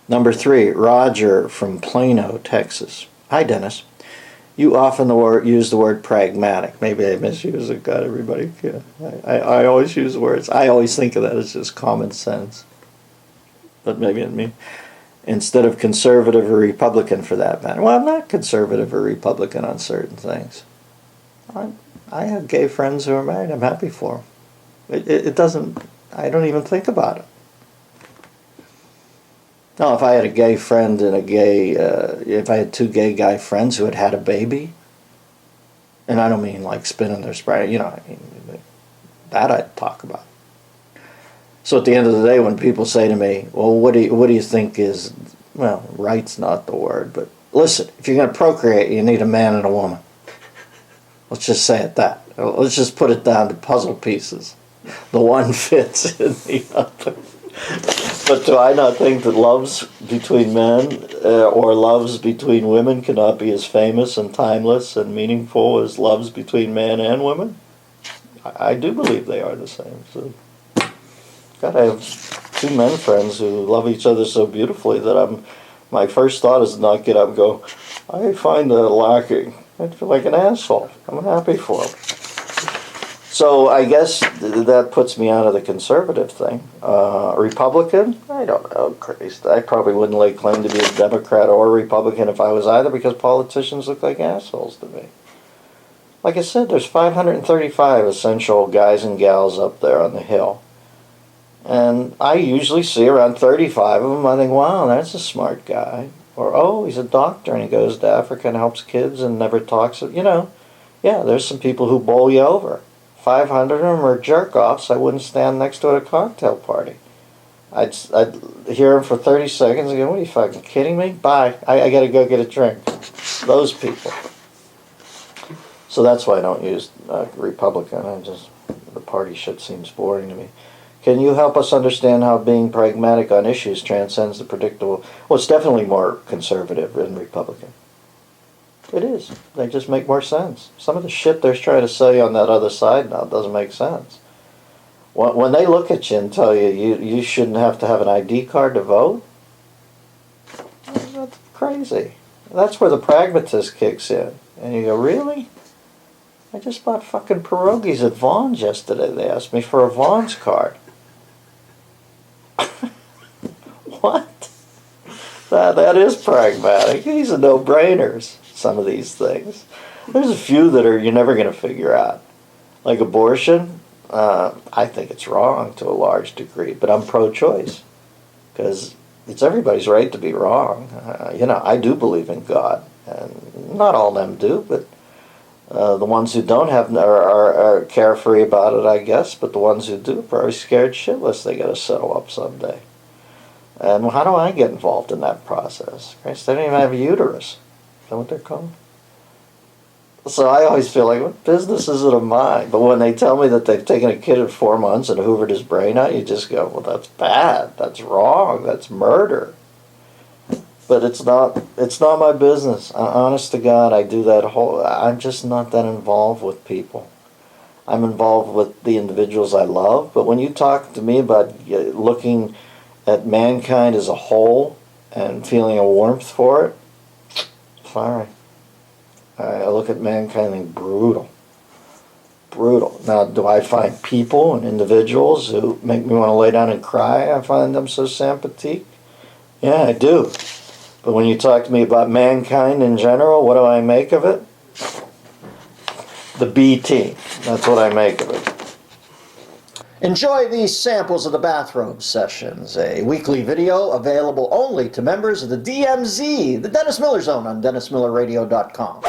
Number 3, Roger from Plano, Texas. Hi, Dennis. You often use the word pragmatic. Maybe I misuse it. God, everybody. Yeah. I always use words. I always think of that as just common sense. But maybe it means instead of conservative or Republican for that matter. Well, I'm not conservative or Republican on certain things. I have gay friends who are married. I'm happy for them. It doesn't, I don't even think about it. Now, if I had a gay friend and if I had 2 gay guy friends who had had a baby, and I don't mean like spinning their spray, you know, I mean, that I'd talk about. So at the end of the day, when people say to me, well, what do you think is, well, right's not the word, but listen, if you're going to procreate, you need a man and a woman. Let's just say it that. Let's just put it down to puzzle pieces. The one fits in the other. But do I not think that loves between men or loves between women cannot be as famous and timeless and meaningful as loves between man and women? I do believe they are the same. So, God, I have 2 men friends who love each other so beautifully that my first thought is to not get up and go, I find that lacking. I feel like an asshole. I'm happy for them. So I guess that puts me out of the conservative thing. Republican? I don't know, Christ. I probably wouldn't lay claim to be a Democrat or a Republican if I was either, because politicians look like assholes to me. Like I said, there's 535 essential guys and gals up there on the Hill. And I usually see around 35 of them. I think, wow, that's a smart guy. Or, oh, he's a doctor and he goes to Africa and helps kids and never talks. You know, yeah, there's some people who bowl you over. 500 of them are jerk-offs. I wouldn't stand next to at a cocktail party. I'd hear them for 30 seconds and go, what are you fucking kidding me? Bye. I got to go get a drink. Those people. So that's why I don't use Republican. The party shit seems boring to me. Can you help us understand how being pragmatic on issues transcends the predictable? Well, it's definitely more conservative than Republican. It is. They just make more sense. Some of the shit they're trying to say on that other side now doesn't make sense. When they look at you and tell you shouldn't have to have an ID card to vote, that's crazy. That's where the pragmatist kicks in. And you go, really? I just bought fucking pierogies at Vaughn's yesterday. They asked me for a Vaughn's card. What? That is pragmatic. These are no-brainers, some of these things. There's a few that you're never going to figure out. Like abortion, I think it's wrong to a large degree, but I'm pro-choice. Because it's everybody's right to be wrong. I do believe in God. And not all of them do, but the ones who don't are carefree about it, I guess. But the ones who do are probably scared shitless they got to settle up someday. And how do I get involved in that process? Christ, they don't even have a uterus. Is that what they're called? So I always feel like, what business is it of mine? But when they tell me that they've taken a kid at 4 months and hoovered his brain out, you just go, well, that's bad. That's wrong. That's murder. But it's not my business. Honest to God, I do that I'm just not that involved with people. I'm involved with the individuals I love. But when you talk to me about looking at mankind as a whole and feeling a warmth for it, sorry. I look at mankind and think brutal. Brutal. Now, do I find people and individuals who make me want to lay down and cry? I find them so sympathetic. Yeah, I do. But when you talk to me about mankind in general, what do I make of it? The B team. That's what I make of it. Enjoy these samples of the Bathrobe Sessions, a weekly video available only to members of the DMZ, the Dennis Miller Zone, on DennisMillerRadio.com.